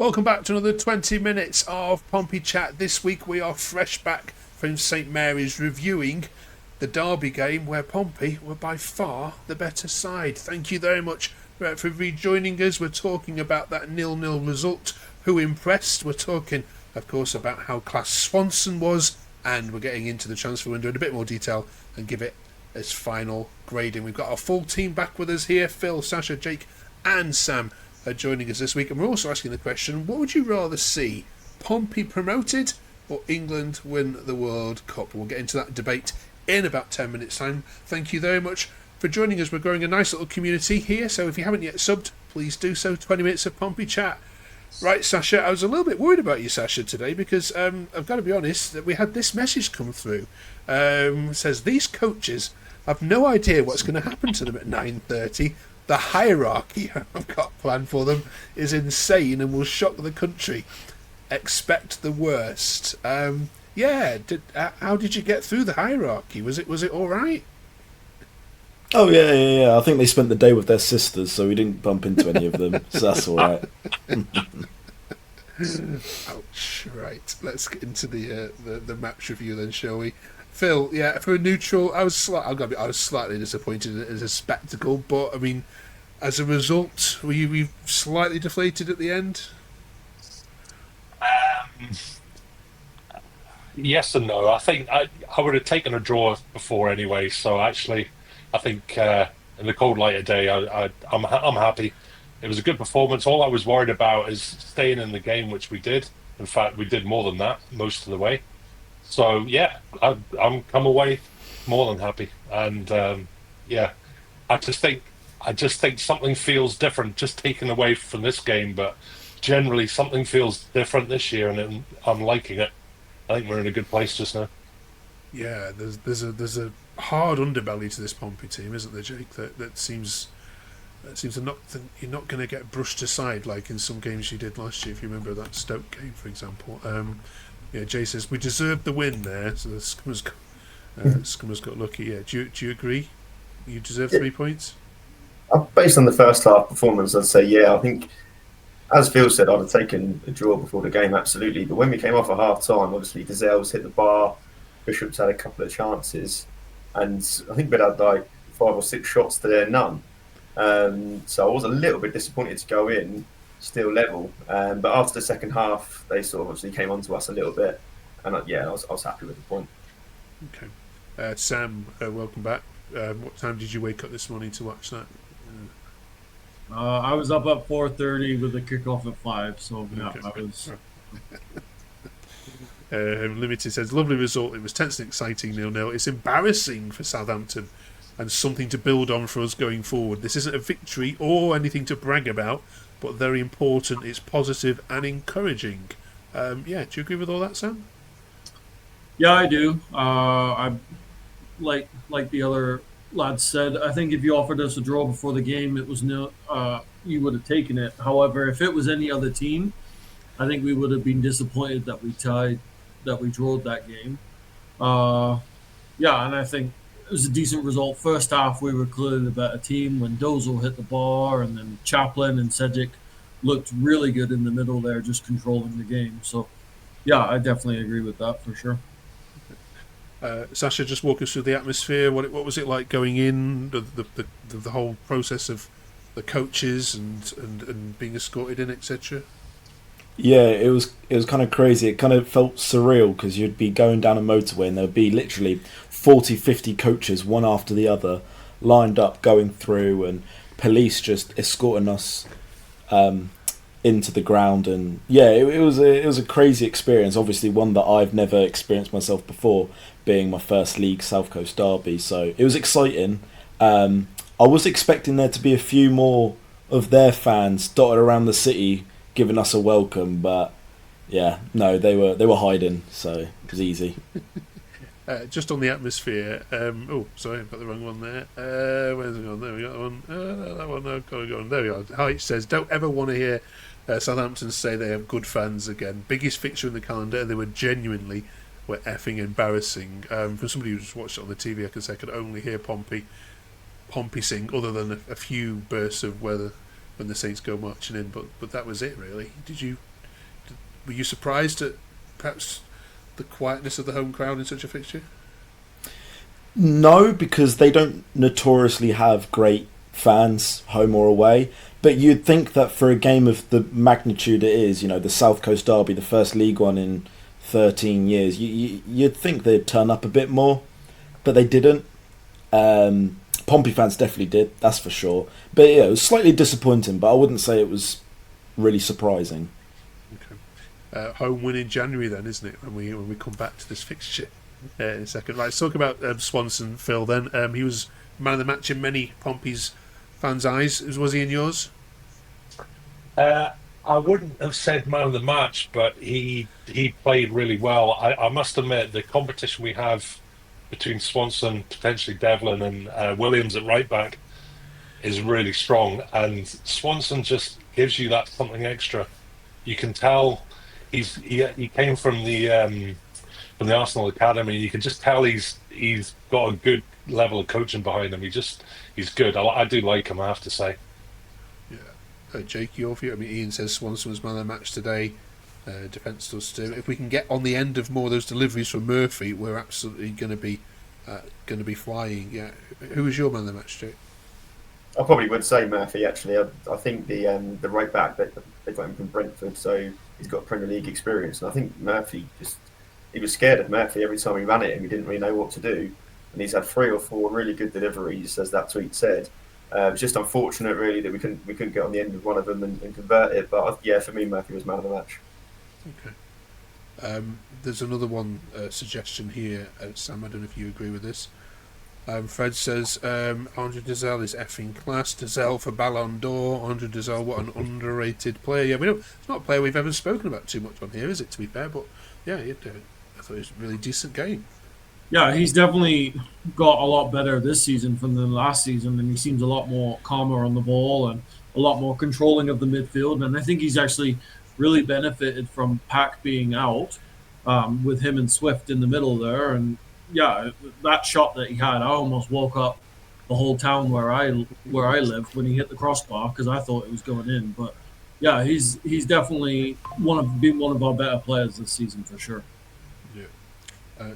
Welcome back to another 20 minutes of Pompey Chat. This week we are fresh back from St Mary's reviewing the Derby game where Pompey were by far the better side. Thank you very much for rejoining us. We're talking about that 0-0 result. Who impressed? We're talking, of course, about how class Swanson was, and we're getting into the transfer window in a bit more detail and give it its final grading. We've got our full team back with us here. Phil, Sasha, Jake and Sam are joining us this week, and we're also asking the question, what would you rather see? Pompey promoted or England win the World Cup? We'll get into that debate in about 10 minutes time. Thank you very much for joining us. We're growing a nice little community here, so if you haven't yet subbed, please do so. 20 minutes of Pompey Chat. Right, Sasha, I was a little bit worried about you, Sasha, today, because I've got to be honest, that we had this message come through. It says, these coaches have no idea what's going to happen to them at 9:30. The hierarchy I've got planned for them is insane and will shock the country. Expect the worst. How did you get through the hierarchy? Was it all right? Oh yeah. I think they spent the day with their sisters, so we didn't bump into any of them. So that's all right. Ouch! Right, let's get into the match review then, shall we? Phil, yeah, for a neutral, I was slightly disappointed as a spectacle, but I mean, as a result, were you slightly deflated at the end? Yes and no. I think I would have taken a draw before anyway. So actually, I think in the cold light of day, I'm happy. It was a good performance. All I was worried about is staying in the game, which we did. In fact, we did more than that most of the way. So yeah, I'm come away more than happy, and I just think something feels different. Just taken away from this game, but generally something feels different this year, and I'm liking it. I think we're in a good place just now. Yeah, there's a hard underbelly to this Pompey team, isn't there, Jake? That seems you're not going to get brushed aside like in some games you did last year. If you remember that Stoke game, for example. Yeah, Jay says we deserved the win there, so the Scummers got lucky. Yeah, do you agree? You deserve 3 points. Based on the first half performance, I'd say yeah. I think, as Phil said, I'd have taken a draw before the game, absolutely. But when we came off at half time, obviously Dezel's hit the bar, Bishop's had a couple of chances, and I think we'd had like 5 or 6 shots to their none. So I was a little bit disappointed to go in still level, but after the second half, they sort of obviously came onto us a little bit, and I was happy with the point. Okay, Sam, welcome back. What time did you wake up this morning to watch that? I was up at 4:30 with the kickoff at 5, so yeah, okay. I was. Limited says, lovely result. It was tense and exciting, 0-0. It's embarrassing for Southampton and something to build on for us going forward. This isn't a victory or anything to brag about, but very important. It's positive and encouraging. Do you agree with all that, Sam? Yeah, I do. I like the other lads said. I think if you offered us a draw before the game, it was you would have taken it. However, if it was any other team, I think we would have been disappointed that we drawed that game. And I think it was a decent result. First half, we were clearly the better team when Dozzell hit the bar, and then Chaplin and Sejic looked really good in the middle there, just controlling the game. So, yeah, I definitely agree with that for sure. Sasha, just walk us through the atmosphere. What was it like going in, the whole process of the coaches and being escorted in, etc.? Yeah, it was kind of crazy. It kind of felt surreal because you'd be going down a motorway and there'd be literally 40, 50 coaches, one after the other, lined up going through, and police just escorting us into the ground. And yeah, it was a crazy experience. Obviously, one that I've never experienced myself before, being my first league South Coast derby. So it was exciting. I was expecting there to be a few more of their fans dotted around the city, giving us a welcome, but yeah, no, they were hiding, so it was easy. Just on the atmosphere. Sorry, I've got the wrong one there. Where's it gone? There we got the one. That one. I've got to go on. There we are. It says, don't ever want to hear Southampton say they have good fans again. Biggest fixture in the calendar, and they were effing embarrassing. For somebody who just watched it on the TV, I could only hear Pompey sing, other than a few bursts of weather when the Saints go marching in, but that was it really. Did you were you surprised at perhaps the quietness of the home crowd in such a fixture? No, because they don't notoriously have great fans, home or away. But you'd think that for a game of the magnitude it is, the South Coast Derby, the first League One in 13 years, you'd think they'd turn up a bit more. But they didn't. Pompey fans definitely did, that's for sure. But yeah, it was slightly disappointing, but I wouldn't say it was really surprising. Okay. Home win in January then, isn't it, when we come back to this fixture in a second. Right, let's talk about Swanson, Phil, then. He was man of the match in many Pompey's fans' eyes. Was he in yours? I wouldn't have said man of the match, but he played really well. I must admit, the competition we have between Swanson, potentially Devlin, and Williams at right back is really strong, and Swanson just gives you that something extra. You can tell he came from the Arsenal academy. You can just tell he's got a good level of coaching behind him. He's good. I do like him, I have to say. Yeah, Jake, your view? I mean, Ian says Swanson was man of the match today. Defence does too. If we can get on the end of more of those deliveries from Murphy, we're absolutely going to be flying. Yeah, who was your man of the match, Jake? I probably would say Murphy. Actually, I think the right back that they got him from Brentford, so he's got Premier League experience, and I think Murphy he was scared of Murphy every time he ran at him. He didn't really know what to do, and he's had 3 or 4 really good deliveries, as that tweet said. It's just unfortunate, really, that we couldn't get on the end of one of them and convert it. But yeah, for me, Murphy was man of the match. Okay. There's another one suggestion here, Sam. I don't know if you agree with this. Fred says Andre Dezel is effing class. Dezel for Ballon d'Or. Andre Dezel, what an underrated player. Yeah, it's not a player we've ever spoken about too much on here, is it? To be fair, but yeah, I thought it was a really decent game. Yeah, he's definitely got a lot better this season from the last season, and he seems a lot more calmer on the ball and a lot more controlling of the midfield. And I think he's actually really benefited from Pack being out with him and Swift in the middle there. And yeah, that shot that he had, I almost woke up the whole town where I live when he hit the crossbar, because I thought it was going in. But yeah, he's definitely been one of our better players this season for sure. Yeah.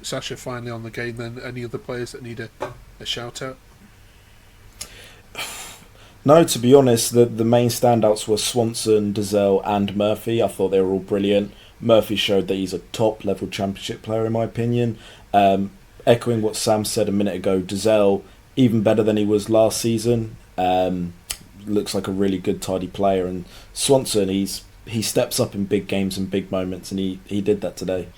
Sasha, finally on the game then. Any other players that need a shout out? No, to be honest, the main standouts were Swanson, Dezel and Murphy. I thought they were all brilliant. Murphy showed that he's a top-level championship player, in my opinion. Echoing what Sam said a minute ago, Dezel, even better than he was last season. Looks like a really good, tidy player. And Swanson, he steps up in big games and big moments, and he did that today.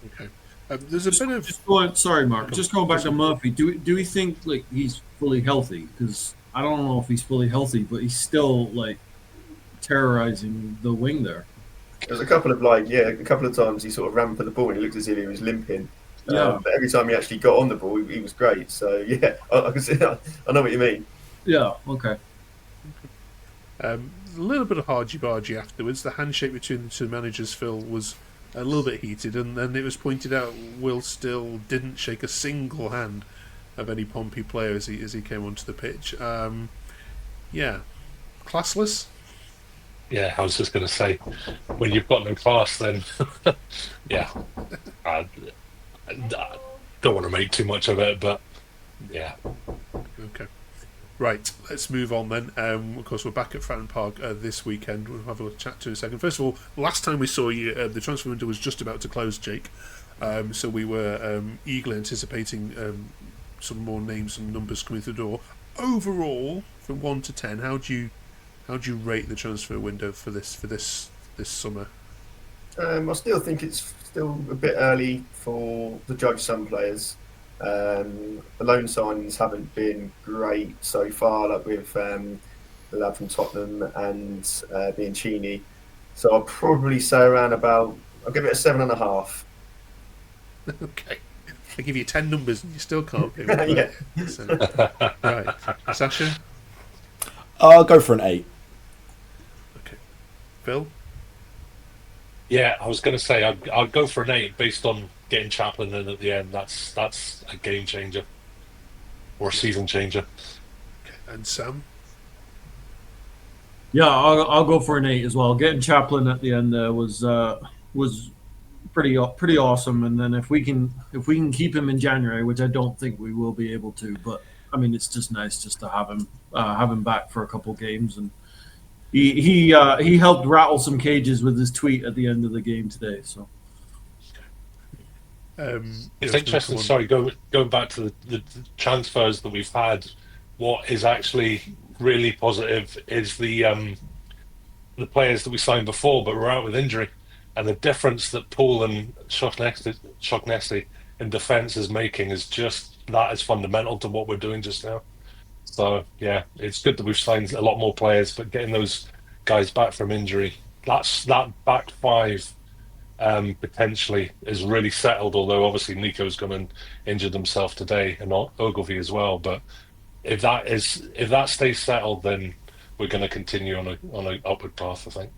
Okay. There's a bit of... Sorry, Mark. Just going back to Murphy, do we think he's fully healthy? Because I don't know if he's fully healthy, but he's still terrorizing the wing there. There's a couple of times he sort of ran for the ball and he looked as if he was limping. Yeah. But every time he actually got on the ball, he was great. So yeah, I can see. I know what you mean. Yeah. Okay. A little bit of argy-bargy afterwards. The handshake between the two managers, Phil, was a little bit heated, and then it was pointed out Will Still didn't shake a single hand of any Pompey player as he came onto the pitch. Yeah, classless. Yeah, I was just going to say, when you've got no class, then yeah, I don't want to make too much of it, but yeah. Okay. Right, let's move on then. Of course, we're back at Fratton Park this weekend. We'll have a chat to in a second. First of all, last time we saw you, the transfer window was just about to close, Jake. So we were eagerly anticipating some more names and numbers coming through the door. Overall, from 1 to 10, how do you rate the transfer window for this summer? I still think it's still a bit early to judge some players. The loan signings haven't been great so far, like with the lad from Tottenham and Bianchini. So I'll probably say around I'll give it a 7.5. Okay. I give you 10 numbers and you still can't pick. Yeah. So, right. Sasha? I'll go for an 8. Okay. Phil? Yeah, I was going to say I'll go for an 8 based on getting Chaplin in at the end. That's a game changer or a season changer. Okay. And Sam? Yeah, I'll go for an 8 as well. Getting Chaplin at the end there was pretty awesome. And then if we can keep him in January, which I don't think we will be able to, but I mean it's just nice just to have him back for a couple games. And he helped rattle some cages with his tweet at the end of the game today. So it's interesting. Sorry, going back to the transfers that we've had. What is actually really positive is the players that we signed before, but were out with injury, and the difference that Poole and Shocknesty in defence is making is just that is fundamental to what we're doing just now. So yeah, it's good that we've signed a lot more players, but getting those guys back from injury, that back five potentially is really settled. Although obviously Nico's gone and injured himself today, and Ogilvy as well. But if that stays settled, then we're going to continue on an upward path, I think.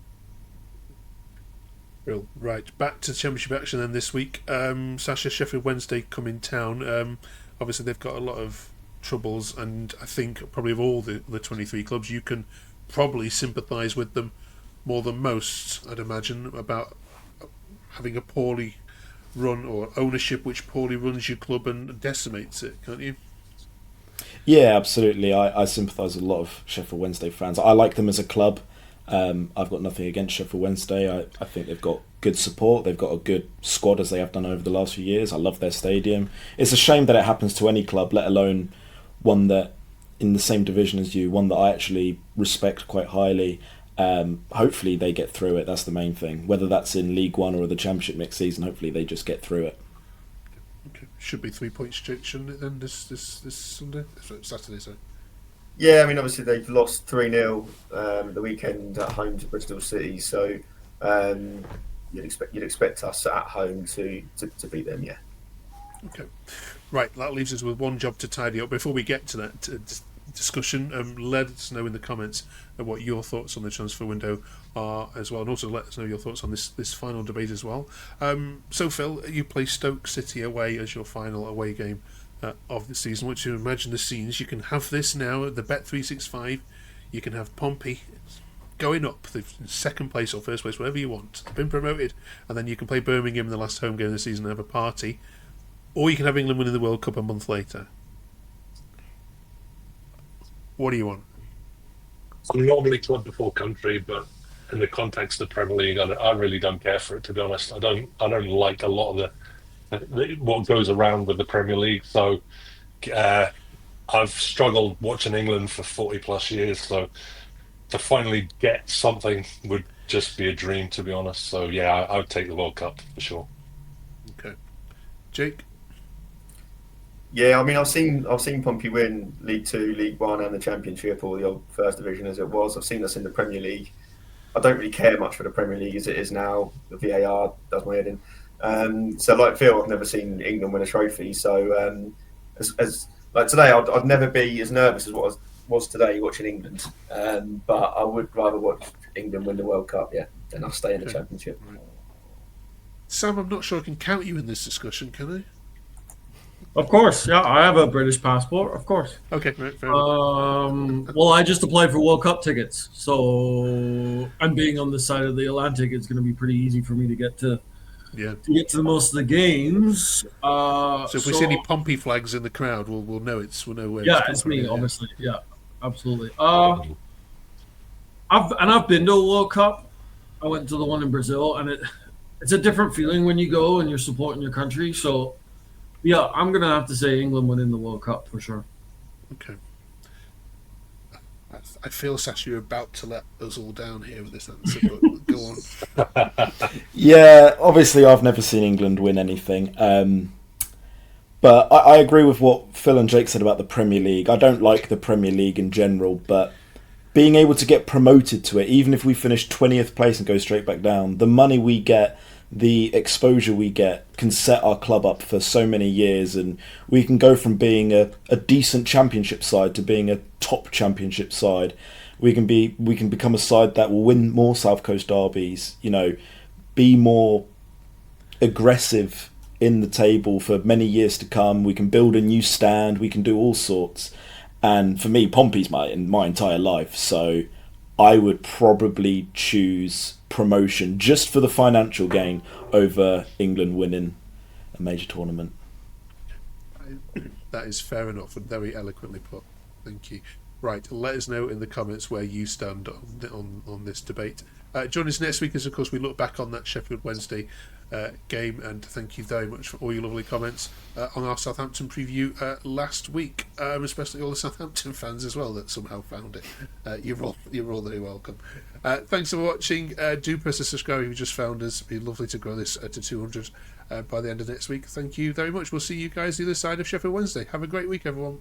Real right. Back to Championship action then this week. Sasha, Sheffield Wednesday come in town. Obviously they've got a lot of troubles, and I think probably of all the 23 clubs, you can probably sympathise with them more than most, I'd imagine, about having a poorly run or ownership which poorly runs your club and decimates it, can't you? Yeah, absolutely. I sympathise with a lot of Sheffield Wednesday fans. I like them as a club. I've got nothing against Sheffield Wednesday. I think they've got good support. They've got a good squad, as they have done over the last few years. I love their stadium. It's a shame that it happens to any club, let alone one that in the same division as you, one that I actually respect quite highly. Hopefully they get through it. That's the main thing. Whether that's in League One or the Championship next season, hopefully they just get through it. Okay. Should be 3 points straight, shouldn't it then, this Sunday? Saturday, sorry. Yeah, I mean, obviously they've lost 3-0 the weekend at home to Bristol City, so you'd expect us at home to beat them, yeah. Okay. Right, that leaves us with one job to tidy up. Before we get to that discussion, let us know in the comments what your thoughts on the transfer window are as well, and also let us know your thoughts on this final debate as well. So Phil, you play Stoke City away as your final away game of the season. Once you imagine the scenes, you can have this now at the Bet365. You can have Pompey going up the second place or first place, whatever you want, been promoted, and then you can play Birmingham in the last home game of the season and have a party, or you can have England winning the World Cup a month later. What do you want? I'm normally club before country, but in the context of the Premier League, I really don't care for it, to be honest. I don't like a lot of the what goes around with the Premier League. So I've struggled watching England for 40 plus years. So to finally get something would just be a dream, to be honest. So yeah, I would take the World Cup for sure. Okay, Jake. Yeah, I mean, I've seen Pompey win League Two, League One, and the Championship, or the old First Division as it was. I've seen us in the Premier League. I don't really care much for the Premier League as it is now. The VAR does my head in. So, like Phil, I've never seen England win a trophy. So, as like today, I'd never be as nervous as what I was today watching England. But I would rather watch England win the World Cup, yeah, than I'll stay in the Championship. Right. Sam, I'm not sure I can count you in this discussion, can I? Of course, yeah, I have a British passport, of course. Okay, right, fair enough. Well, I just applied for World Cup tickets, so I'm being on this side of the Atlantic. It's going to be pretty easy for me to get to the most of the games. So if we see any Pompey flags in the crowd, we'll know where. Yeah, it's me, obviously. Yeah, absolutely. I've been to a World Cup. I went to the one in Brazil, and it's a different feeling when you go and you're supporting your country. So. Yeah, I'm going to have to say England winning the World Cup for sure. Okay. I feel, Sash, you're about to let us all down here with this answer, but go on. Yeah, obviously I've never seen England win anything. But I agree with what Phil and Jake said about the Premier League. I don't like the Premier League in general, but being able to get promoted to it, even if we finish 20th place and go straight back down, the money we get, the exposure we get can set our club up for so many years, and we can go from being a decent Championship side to being a top Championship side. We can become a side that will win more South Coast derbies, be more aggressive in the table for many years to come. We can build a new stand, we can do all sorts. And for me, Pompey's my entire life, so I would probably choose promotion just for the financial gain over England winning a major tournament. That is fair enough and very eloquently put. Thank you. Right, let us know in the comments where you stand on this debate. Join us next week as, of course, we look back on that Sheffield Wednesday game, and thank you very much for all your lovely comments on our Southampton preview last week, especially all the Southampton fans as well that somehow found it. You're all very welcome. Thanks for watching. Do press the subscribe if you just found us. It'd be lovely to grow this to 200 by the end of next week. Thank you very much. We'll see you guys the other side of Sheffield Wednesday. Have a great week, everyone.